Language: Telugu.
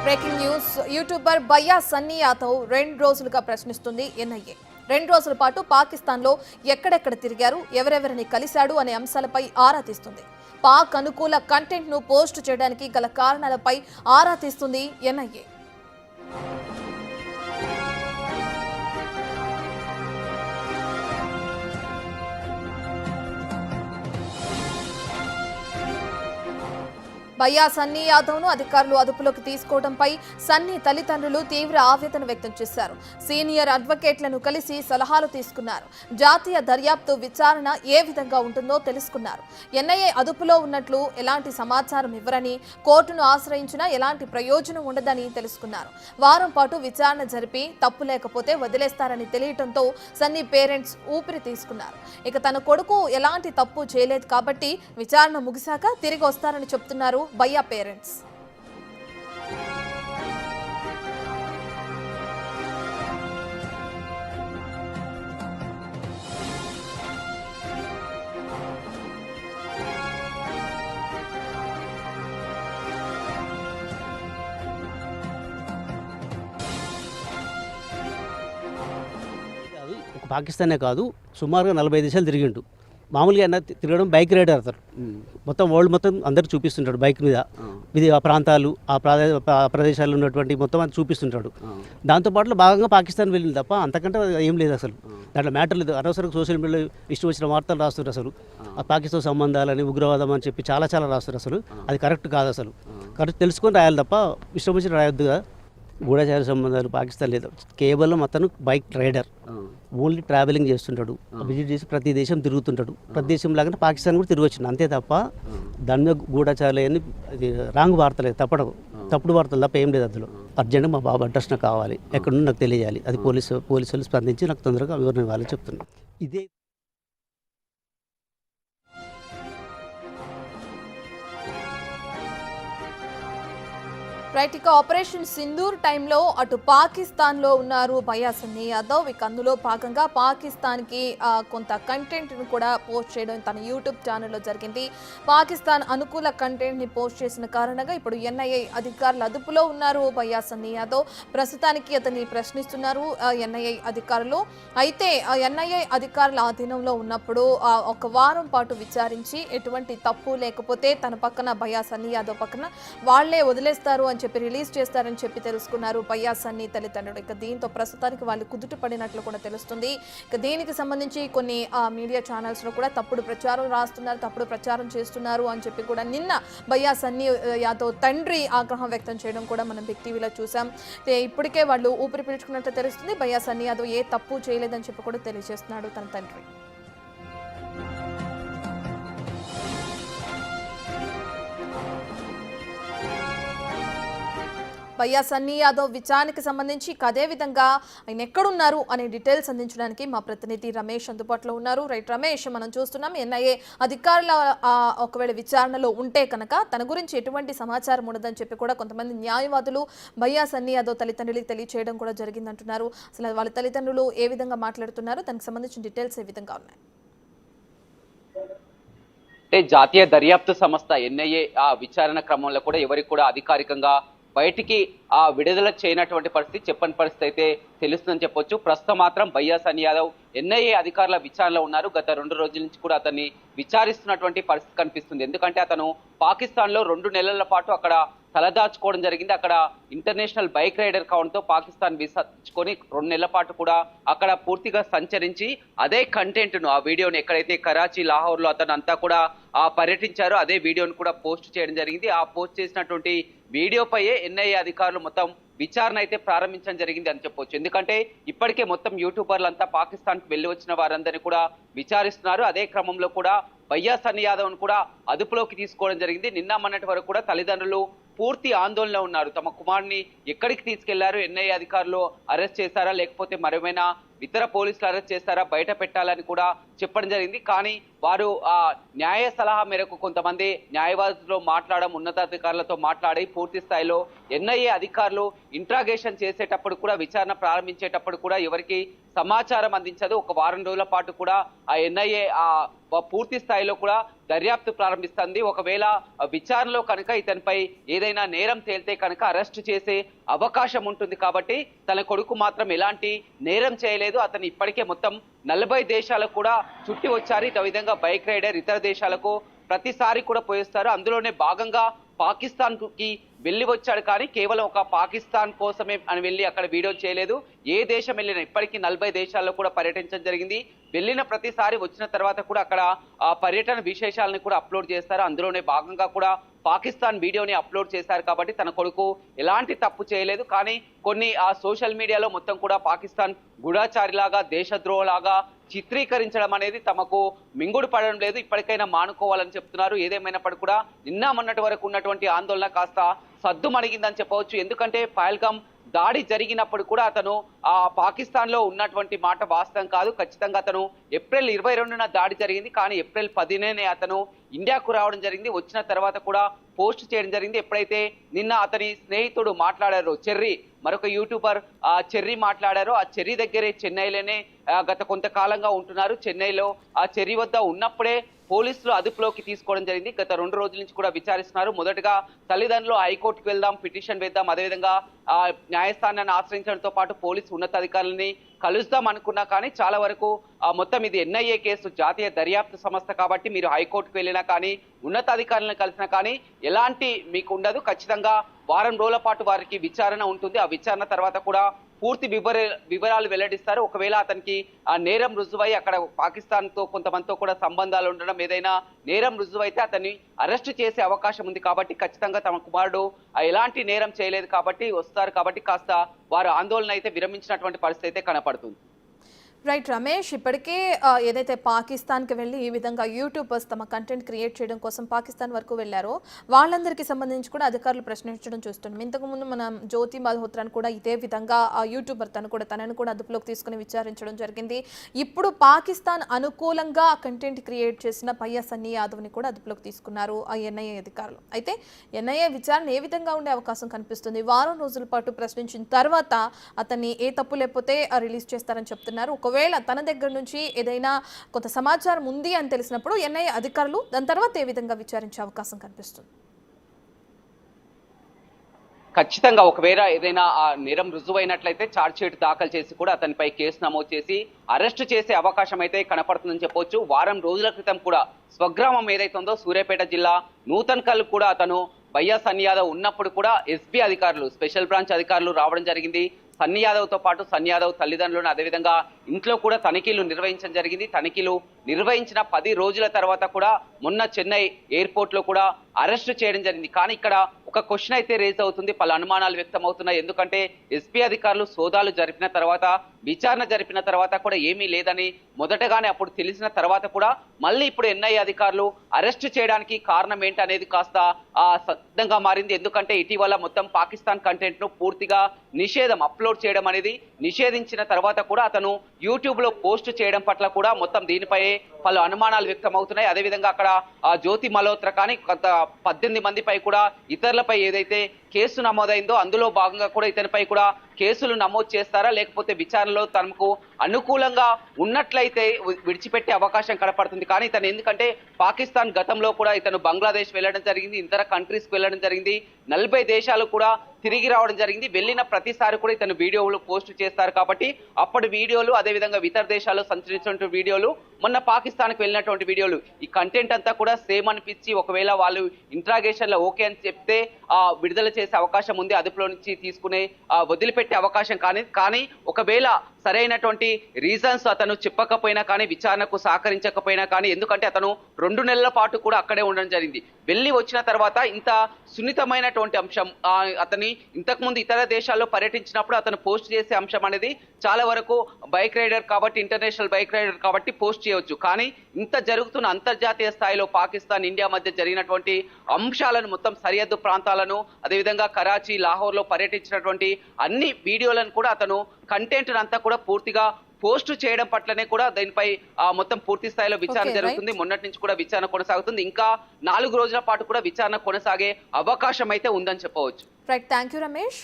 Breaking news. యూట్యూబర్ బయ్యా సన్నీ యాదవ్ 2 రోజులుగా ప్రశ్నిస్తుంది ఎన్ఐఏ. 2 రోజుల పాటు పాకిస్తాన్లో ఎక్కడెక్కడ తిరిగారు, ఎవరెవరిని కలిశాడు అనే అంశాలపై ఆరా తీస్తుంది. పాక్ అనుకూల కంటెంట్ ను పోస్ట్ చేయడానికి గల కారణాలపై ఆరా తీస్తుంది ఎన్ఐఏ. బయ్యా సన్నీ యాదవ్ను అధికారులు అదుపులోకి తీసుకోవడంపై సన్నీ తల్లిదండ్రులు తీవ్ర ఆవేదన వ్యక్తం చేశారు. సీనియర్ అడ్వకేట్లను కలిసి సలహాలు తీసుకున్నారు. జాతీయ దర్యాప్తు విచారణ ఏ విధంగా ఉంటుందో తెలుసుకున్నారు. ఎన్ఐఏ అదుపులో ఉన్నట్లు ఎలాంటి సమాచారం ఇవ్వరని, కోర్టును ఆశ్రయించినా ఎలాంటి ప్రయోజనం ఉండదని తెలుసుకున్నారు. వారం పాటు విచారణ జరిపి తప్పు లేకపోతే వదిలేస్తారని తెలియటంతో సన్నీ పేరెంట్స్ ఊపిరి తీసుకున్నారు. ఇక తన కొడుకు ఎలాంటి తప్పు చేయలేదు కాబట్టి విచారణ ముగిశాక తిరిగి వస్తారని చెప్తున్నారు బయ్యా పేరెంట్స్. పాకిస్తానే కాదు, సుమారుగా 40 దేశాలు తిరిగిండు. మామూలుగా అన్న తిరగడం బైక్ రైడర్ అతను. మొత్తం వరల్డ్ మొత్తం అందరికి చూపిస్తుంటాడు బైక్ మీద. ఇది ఆ ప్రాంతాలు, ఆ ప్రదేశాల్లో ఉన్నటువంటి మొత్తం అది చూపిస్తుంటాడు. దాంతోపాటు భాగంగా పాకిస్తాన్ వెళ్ళింది తప్ప అంతకంటే ఏం లేదు అసలు. దాంట్లో మ్యాటర్ లేదు. అనవసరంగా సోషల్ మీడియాలో ఇష్టం వచ్చిన వార్తలు రాస్తున్నారు. అసలు ఆ పాకిస్తాన్ సంబంధాలని, ఉగ్రవాదం అని చెప్పి చాలా రాస్తున్నారు. అసలు అది కరెక్ట్ కాదు. అసలు కరెక్ట్ తెలుసుకొని రాయాలి తప్ప ఇష్టం వచ్చిన రాయొద్దుగా. గూఢచార సంబంధాలు పాకిస్తాన్ లేదు. కేవలం అతను బైక్ రైడర్, ఓన్లీ ట్రావెలింగ్ చేస్తుంటాడు. విజిట్ చేసి ప్రతి దేశం తిరుగుతుంటాడు. ప్రతి దేశం లాగానే పాకిస్తాన్ కూడా తిరిగి వచ్చింది. అంతే తప్ప దాని మీద గూఢచారాలు అని రాంగ్ వార్తలేదు, తప్పుడు వార్తలు తప్ప ఏం లేదు. అందులో అర్జెంట్గా మా బాబు అడ్రస్ నాకు కావాలి, ఎక్కడున్నా నాకు తెలియాలి, అది పోలీసులు స్పందించి నాకు తొందరగా వివరణ ఇవ్వాలని చెప్తున్నాను. ఇదే రైట్. ఇక ఆపరేషన్ సింధూర్ టైంలో అటు పాకిస్తాన్లో ఉన్నారు బయ్యా సన్నీ యాదవ్. ఇక అందులో భాగంగా పాకిస్తాన్కి కొంత కంటెంట్ను కూడా పోస్ట్ చేయడం తన యూట్యూబ్ ఛానల్లో జరిగింది. పాకిస్తాన్ అనుకూల కంటెంట్ని పోస్ట్ చేసిన కారణంగా ఇప్పుడు ఎన్ఐఏ అధికారులు అదుపులో ఉన్నారు బయ్యా సన్నీ యాదవ్. ప్రస్తుతానికి అతన్ని ప్రశ్నిస్తున్నారు ఎన్ఐఏ అధికారులు. అయితే ఎన్ఐఏ అధికారుల ఆధీనంలో ఉన్నప్పుడు ఒక వారం పాటు విచారించి ఎటువంటి తప్పు లేకపోతే తన పక్కన బయ్యా సన్నీ యాదవ్ పక్కన వాళ్లే వదిలేస్తారు అని చెప్పి రిలీజ్ చేస్తారని చెప్పి తెలుసుకున్నారు బయ్యా సన్నీ తల్లిదండ్రులు. ఇక దీంతో ప్రస్తుతానికి వాళ్ళు కుదుట పడినట్లు కూడా తెలుస్తుంది. ఇక దీనికి సంబంధించి కొన్ని మీడియా ఛానల్స్ లో కూడా తప్పుడు ప్రచారం రాస్తున్నారు, తప్పుడు ప్రచారం చేస్తున్నారు అని చెప్పి కూడా నిన్న బయ్యా సన్నీ యాదవ్ తండ్రి ఆగ్రహం వ్యక్తం చేయడం కూడా మనం బిగ్ టీవీలో చూసాం. ఇప్పటికే వాళ్ళు ఊపిరి పీల్చుకున్నట్టు తెలుస్తుంది. బయ్యా సన్నీ యాదవ్ ఏ తప్పు చేయలేదని చెప్పి కూడా తెలియజేస్తున్నాడు తన తండ్రి. బయ్యా సన్నీ యాదవ్ విచారణకి సంబంధించి అదే విధంగా ఆయన ఎక్కడున్నారు అనే డీటెయిల్స్ అందించడానికి మా ప్రతినిధి రమేష్ అందుబాటులో ఉన్నారు. రైట్ రమేష్, మనం చూస్తున్నాం ఎన్ఐఏ అధికారుల ఒకవేళ విచారణలో ఉంటే కనుక తన గురించి ఎటువంటి సమాచారం ఉండదని చెప్పి కూడా కొంతమంది న్యాయవాదులు బయ్యా సన్నీ యాదవ్ తల్లిదండ్రులకు తెలియచేయడం కూడా జరిగిందంటున్నారు. అసలు వాళ్ళ తల్లిదండ్రులు ఏ విధంగా మాట్లాడుతున్నారు, దానికి సంబంధించిన డీటెయిల్స్ ఏ విధంగా ఉన్నాయి? అంటే జాతీయ దర్యాప్తు సంస్థ ఎన్ఐఏ ఆ విచారణ క్రమంలో కూడా ఎవరికి కూడా అధికారికంగా బయటికి విడుదల చేయనటువంటి పరిస్థితి, చెప్పని పరిస్థితి అయితే తెలుస్తుందని చెప్పొచ్చు. ప్రస్తుతం మాత్రం బయ్యా సన్నీ యాదవ్ ఎన్ఐఏ అధికారుల విచారణలో ఉన్నారు. గత 2 రోజుల నుంచి కూడా అతన్ని విచారిస్తున్నటువంటి పరిస్థితి కనిపిస్తుంది. ఎందుకంటే అతను పాకిస్తాన్లో 2 నెలల పాటు అక్కడ తలదాచుకోవడం జరిగింది. అక్కడ ఇంటర్నేషనల్ బైక్ రైడర్ కావడంతో పాకిస్తాన్ వీసా తెచ్చుకొని 2 నెలల పాటు కూడా అక్కడ పూర్తిగా సంచరించి అదే కంటెంట్ను, ఆ వీడియోని ఎక్కడైతే కరాచీ, లాహోర్లో అతను అంతా కూడా పర్యటించారో అదే వీడియోను కూడా పోస్ట్ చేయడం జరిగింది. ఆ పోస్ట్ చేసినటువంటి వీడియోపైయే ఎన్ఐఏ అధికారులు మొత్తం విచారణ అయితే ప్రారంభించడం జరిగింది అని చెప్పొచ్చు. ఎందుకంటే ఇప్పటికే మొత్తం యూట్యూబర్లంతా పాకిస్తాన్కి వెళ్ళి వచ్చిన వారందరినీ కూడా విచారిస్తున్నారు. అదే క్రమంలో కూడా బయ్యా సన్నీ యాదవ్ను కూడా అదుపులోకి తీసుకోవడం జరిగింది. నిన్న మొన్నటి వరకు కూడా తల్లిదండ్రులు పూర్తి ఆందోళనలో ఉన్నారు. తమ కుమారుని ఎక్కడికి తీసుకెళ్లారు, ఎన్ఐఏ అధికారులు అరెస్ట్ చేశారా లేకపోతే మరేమైనా ఇతర పోలీసులు అరెస్ట్ చేస్తారా, బయట పెట్టాలని కూడా చెప్పడం జరిగింది. కానీ వారు ఆ న్యాయ సలహా మేరకు కొంతమంది న్యాయవాదులతో మాట్లాడడం, ఉన్నతాధికారులతో మాట్లాడి పూర్తి స్థాయిలో ఎన్ఐఏ అధికారులు ఇంట్రాగేషన్ చేసేటప్పుడు కూడా, విచారణ ప్రారంభించేటప్పుడు కూడా ఎవరికి సమాచారం అందించదు. ఒక వారం రోజుల పాటు కూడా ఆ ఎన్ఐఏ పూర్తి స్థాయిలో కూడా దర్యాప్తు ప్రారంభిస్తుంది. ఒకవేళ విచారణలో కనుక ఇతనిపై ఏదైనా నేరం తేలితే కనుక అరెస్టు చేసే అవకాశం ఉంటుంది. కాబట్టి తన కొడుకు మాత్రం ఎలాంటి నేరం చేయలేదు. అతను ఇప్పటికే మొత్తం 40 దేశాలకు కూడా చుట్టి వచ్చారు. ఈ విధంగా బైక్ రైడర్ ఇతర దేశాలకు ప్రతిసారి కూడా పోయిస్తారు. అందులోనే భాగంగా పాకిస్తాన్ కి వెళ్ళి వచ్చాడు. కానీ కేవలం ఒక పాకిస్తాన్ కోసమే అని వెళ్ళి అక్కడ వీడియో చేయలేదు. ఏ దేశం వెళ్ళినా ఇప్పటికీ 40 దేశాల్లో కూడా పర్యటించడం జరిగింది. వెళ్ళిన ప్రతిసారి వచ్చిన తర్వాత కూడా అక్కడ ఆ పర్యటన విశేషాలను కూడా అప్లోడ్ చేస్తారు. అందులోనే భాగంగా కూడా పాకిస్తాన్ వీడియోని అప్లోడ్ చేశారు. కాబట్టి తన కొడుకు ఎలాంటి తప్పు చేయలేదు. కానీ కొన్ని ఆ సోషల్ మీడియాలో మొత్తం కూడా పాకిస్తాన్ గూఢాచారిలాగా, దేశద్రోహలాగా చిత్రీకరించడం అనేది తమకు మింగుడు పడడం లేదు. ఇప్పటికైనా మానుకోవాలని చెప్తున్నారు. ఏదేమైనప్పటికీ కూడా నిన్న మొన్నటి వరకు ఉన్నటువంటి ఆందోళన కాస్త సద్దుమణిగిందని చెప్పవచ్చు. ఎందుకంటే పహల్గామ్ దాడి జరిగినప్పుడు కూడా అతను ఆ పాకిస్తాన్ లో ఉన్నటువంటి మాట వాస్తవం కాదు. ఖచ్చితంగా అతను ఏప్రిల్ 22న దాడి జరిగింది. కానీ ఏప్రిల్ 10నే అతను ఇండియాకు రావడం జరిగింది. వచ్చిన తర్వాత కూడా పోస్ట్ చేయడం జరిగింది. ఎప్పుడైతే నిన్న అతని స్నేహితుడు మాట్లాడారో, చెర్రీ, మరొక యూట్యూబర్ చెర్రీ మాట్లాడారో, ఆ చెర్రీ దగ్గరే చెన్నైలోనే గత కొంతకాలంగా ఉంటున్నారు. చెన్నైలో ఆ చెర్రీ వద్ద ఉన్నప్పుడే పోలీసులు అదుపులోకి తీసుకోవడం జరిగింది. గత 2 రోజుల నుంచి కూడా విచారిస్తున్నారు. మొదటగా తల్లిదండ్రులు హైకోర్టుకు వెళ్దాం, పిటిషన్ వేద్దాం, అదేవిధంగా న్యాయస్థానాన్ని ఆశ్రయించడంతో పాటు పోలీసు ఉన్నతాధికారులని కలుస్తాం అనుకున్నా. కానీ చాలా వరకు మొత్తం ఇది ఎన్ఐఏ కేసు, జాతీయ దర్యాప్తు సంస్థ కాబట్టి మీరు హైకోర్టుకు వెళ్ళినా కానీ, ఉన్నతాధికారులను కలిసినా కానీ ఎలాంటి మీకు ఉండదు. ఖచ్చితంగా వారం రోజుల పాటు వారికి విచారణ ఉంటుంది. ఆ విచారణ తర్వాత కూడా పూర్తి వివరాలు వెల్లడిస్తారు. ఒకవేళ అతనికి ఆ నేరం రుజువై అక్కడ పాకిస్తాన్ తో కొంతమందితో కూడా సంబంధాలు ఉండడం, ఏదైనా నేరం రుజువైతే అతన్ని అరెస్టు చేసే అవకాశం ఉంది. కాబట్టి ఖచ్చితంగా తమ కుమారుడు ఎలాంటి నేరం చేయలేదు కాబట్టి వస్తారు. కాబట్టి కాస్త వారు ఆందోళన అయితే విరమించినటువంటి పరిస్థితి అయితే కనపడుతుంది. రైట్ రమేష్, ఇప్పటికే ఏదైతే పాకిస్తాన్కి వెళ్ళి ఈ విధంగా యూట్యూబర్స్ తమ కంటెంట్ క్రియేట్ చేయడం కోసం పాకిస్తాన్ వరకు వెళ్ళారో వాళ్ళందరికీ సంబంధించి కూడా అధికారులు ప్రశ్నించడం చూస్తున్నాం. ఇంతకుముందు మనం జ్యోతి మల్హోత్రాను కూడా ఇదే విధంగా ఆ యూట్యూబర్ తనను కూడా అదుపులోకి తీసుకుని విచారించడం జరిగింది. ఇప్పుడు పాకిస్తాన్ అనుకూలంగా కంటెంట్ క్రియేట్ చేసిన పయ్యా సన్నీ యాదవ్ని కూడా అదుపులోకి తీసుకున్నారు ఆ ఎన్ఐఏ అధికారులు. అయితే ఎన్ఐఏ విచారణ ఏ విధంగా ఉండే అవకాశం కనిపిస్తుంది? వారం రోజుల పాటు ప్రశ్నించిన తర్వాత అతన్ని ఏ తప్పు లేకపోతే రిలీజ్ చేస్తారని చెప్తున్నారు. ఒకవేళ తన దగ్గర నుంచి ఏదైనా కొంత సమాచారం ఉంది అని తెలిసినప్పుడు ఎన్ఐఏ అధికారులు దాని తర్వాత ఏ విధంగా విచారించే అవకాశం కనిపిస్తుంది? ఖచ్చితంగా ఒకవేళ ఏదైనా ఆ నేరం రుజువైనట్లయితే ఛార్జ్ షీట్ దాఖలు చేసి కూడా అతనిపై కేసు నమోదు చేసి అరెస్టు చేసే అవకాశం అయితే కనపడుతుందని చెప్పొచ్చు. వారం రోజుల క్రితం కూడా స్వగ్రామం ఏదైతే ఉందో సూర్యాపేట జిల్లా నూతన్కల్ కూడా అతను పయ్యా సన్నీ యాదవ్ ఉన్నప్పుడు కూడా ఎస్పీ అధికారులు, స్పెషల్ బ్రాంచ్ అధికారులు రావడం జరిగింది. సన్నీ యాదవ్తో పాటు సన్నీ యాదవ్ తల్లిదండ్రులను, అదేవిధంగా ఇంట్లో కూడా తనిఖీలు నిర్వహించడం జరిగింది. తనిఖీలు నిర్వహించిన 10 రోజుల తర్వాత కూడా మొన్న చెన్నై ఎయిర్పోర్ట్ లో కూడా అరెస్టు చేయడం జరిగింది. కానీ ఇక్కడ ఒక క్వశ్చన్ అయితే రేజ్ అవుతుంది, పలు అనుమానాలు వ్యక్తం అవుతున్నాయి. ఎందుకంటే ఎస్పీ అధికారులు సోదాలు జరిపిన తర్వాత, విచారణ జరిపిన తర్వాత కూడా ఏమీ లేదని మొదటగానే అప్పుడు తెలిసిన తర్వాత కూడా మళ్ళీ ఇప్పుడు ఎన్ఐఏ అధికారులు అరెస్టు చేయడానికి కారణం ఏంటనేది కాస్త సిద్ధంగా మారింది. ఎందుకంటే ఇటీవల మొత్తం పాకిస్తాన్ కంటెంట్ ను పూర్తిగా నిషేధం, అప్లోడ్ చేయడం అనేది నిషేధించిన తర్వాత కూడా అతను యూట్యూబ్ లో పోస్ట్ చేయడం పట్ల కూడా మొత్తం దీనిపై పలు అనుమానాలు వ్యక్తం అవుతున్నాయి. అదేవిధంగా అక్కడ జ్యోతి మల్హోత్రా కానీ కొంత 18 మందిపై కూడా ఇతరులపై ఏదైతే కేసు నమోదైందో అందులో భాగంగా కూడా ఇతనిపై కూడా కేసులు నమోదు చేస్తారా, లేకపోతే విచారణలో తనకు అనుకూలంగా ఉన్నట్లయితే విడిచిపెట్టే అవకాశం కనపడుతుంది. కానీ ఇతను ఎందుకంటే పాకిస్తాన్ గతంలో కూడా ఇతను బంగ్లాదేశ్ వెళ్ళడం జరిగింది, ఇతర కంట్రీస్కి వెళ్ళడం జరిగింది, 40 దేశాలు కూడా తిరిగి రావడం జరిగింది. వెళ్ళిన ప్రతిసారి కూడా ఇతను వీడియోలు పోస్ట్ చేస్తారు. కాబట్టి అప్పటి వీడియోలు, అదేవిధంగా ఇతర దేశాల్లో సంచరించినటువంటి వీడియోలు, మొన్న పాకిస్తాన్కి వెళ్ళినటువంటి వీడియోలు, ఈ కంటెంట్ అంతా కూడా సేమ్ అనిపించి ఒకవేళ వాళ్ళు ఇంట్రాగేషన్ లో ఓకే అని చెప్తే విడుదల చేసే అవకాశం ఉంది, అదుపులో నుంచి తీసుకునే వదిలిపెట్టే అవకాశం. కానీ ఒకవేళ సరైనటువంటి రీజన్స్ అతను చెప్పకపోయినా కానీ, విచారణకు సహకరించకపోయినా కానీ, ఎందుకంటే అతను 2 నెలల పాటు కూడా అక్కడే ఉండడం జరిగింది. వెళ్ళి వచ్చిన తర్వాత ఇంత సున్నితమైనటువంటి అంశం, అతని ఇంతకుముందు ఇతర దేశాల్లో పర్యటించినప్పుడు అతను పోస్ట్ చేసే అంశం అనేది చాలా వరకు బైక్ రైడర్ కాబట్టి, ఇంటర్నేషనల్ బైక్ రైడర్ కాబట్టి పోస్ట్ చేయవచ్చు. కానీ ఇంత జరుగుతున్న అంతర్జాతీయ స్థాయిలో పాకిస్తాన్, ఇండియా మధ్య జరిగినటువంటి అంశాలను, మొత్తం సరిహద్దు ప్రాంతాలను, అదేవిధంగా కరాచీ, లాహోర్లో పర్యటించినటువంటి అన్ని వీడియోలను కూడా అతను కంటెంట్ అంతా కూడా పూర్తిగా పోస్ట్ చేయడం పట్లనే కూడా దీనిపై మొత్తం పూర్తి స్థాయిలో విచారణ Okay, జరుగుతుంది. మొన్నటి నుంచి కూడా విచారణ కొనసాగుతుంది. ఇంకా 4 రోజుల పాటు కూడా విచారణ కొనసాగే అవకాశం అయితే ఉందని చెప్పవచ్చు. Right, thank you Ramesh.